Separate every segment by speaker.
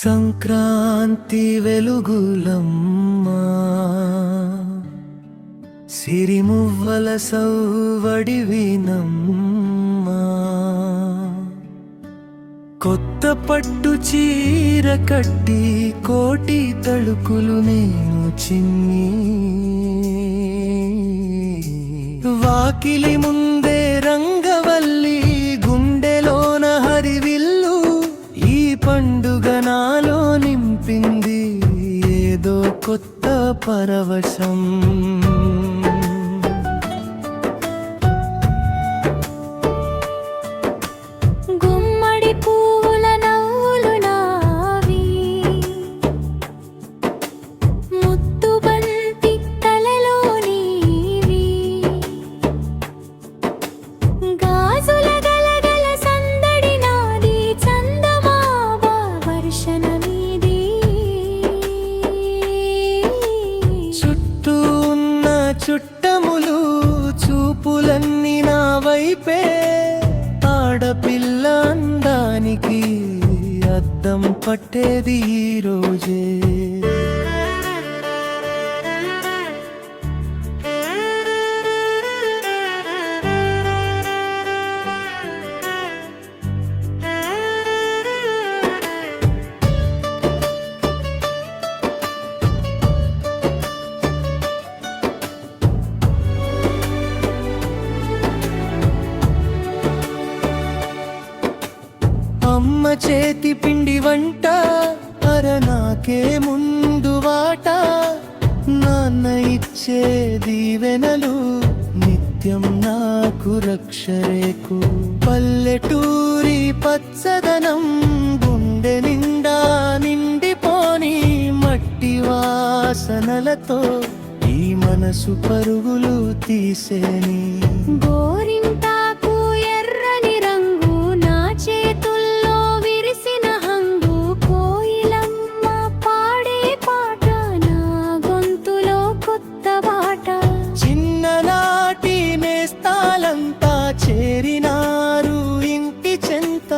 Speaker 1: సంక్రాంతి వెలుగులమ్మా సిరిమువ్వల సవ్వడి వినమ్మా కొత్త పట్టు చీర కట్టి కోటి తళుకులు నేను చిన్ని వాకిలి ముందే రంగవల్లి గుండెలోన హరివిల్లు ఈ పండుగ నాలో నింపింది ఏదో కొత్త పరవశం చుట్టములు చూపులన్నీ నా వైపే ఆడపిల్ల అందానికి అద్దం పట్టేది ఈ రోజే అమ్మ చేతి పిండి వంట నాకే ముందు వాట నాన్న ఇచ్చే దీవెనలు నిత్యం నాకు రక్షరేకు పల్లెటూరి పచ్చదనం గుండె నిండా నిండిపోని మట్టి వాసనలతో ఈ మనసు పరుగులు తీసేని చేరినారు ఇంటి చెంత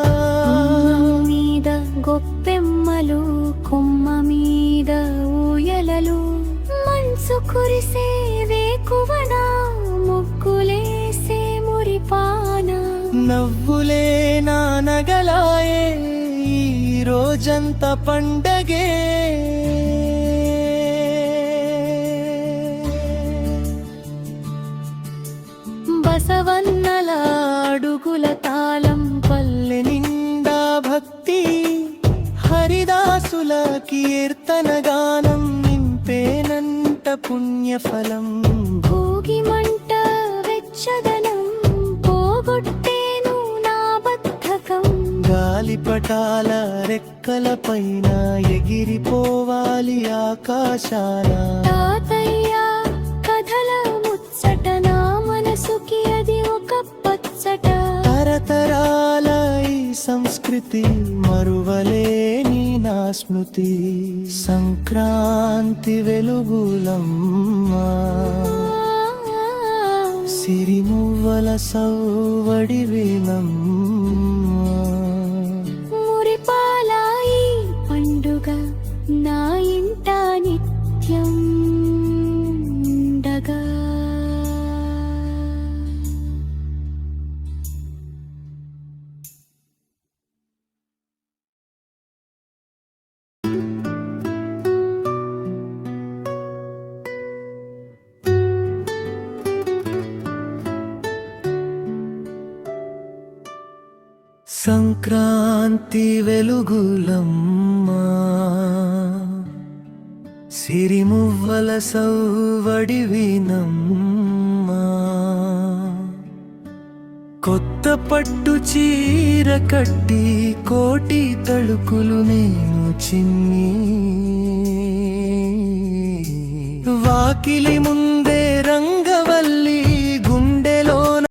Speaker 2: మీద గొప్పెమ్మలు కొమ్మ మీద ఊయలలు మనసు కురిసే వేకువన ముగ్గులేసే మురిపాన
Speaker 1: నవ్వులే నా నగలాయే ఈ రోజంత పండగే
Speaker 2: బసవన్నల
Speaker 1: అడుగుల తాళం పల్లె నిండా భక్తి హరిదాసుల కీర్తన గానం నింపేనంట పుణ్యఫలం
Speaker 2: భోగి మంట వెచ్చదనం పోగొట్టేను నా బద్ధకం
Speaker 1: గాలిపటాల రెక్కల పైన ఎగిరిపోవాలి ఆకాశాన
Speaker 2: తాతయ్య కథల ముచ్చట నా మనసుకి అది ఒక పచ్చట
Speaker 1: తరతరాల ఈ సంస్కృతి మరువలేని నా స్మృతి సంక్రాంతి వెలుగులమ్మా సిరిమువ్వల సవ్వడి వినమ్మా
Speaker 2: మురిపాల ఈ పండుగ నా ఇంట నిత్యం ఉండగా
Speaker 1: సంక్రాంతి వెలుగులమ్మా సిరిమువ్వల సవ్వడి వినమ్మా కొత్త పట్టు చీర కట్టి కోటి తళుకులు నేను చిన్ని వాకిలి ముందే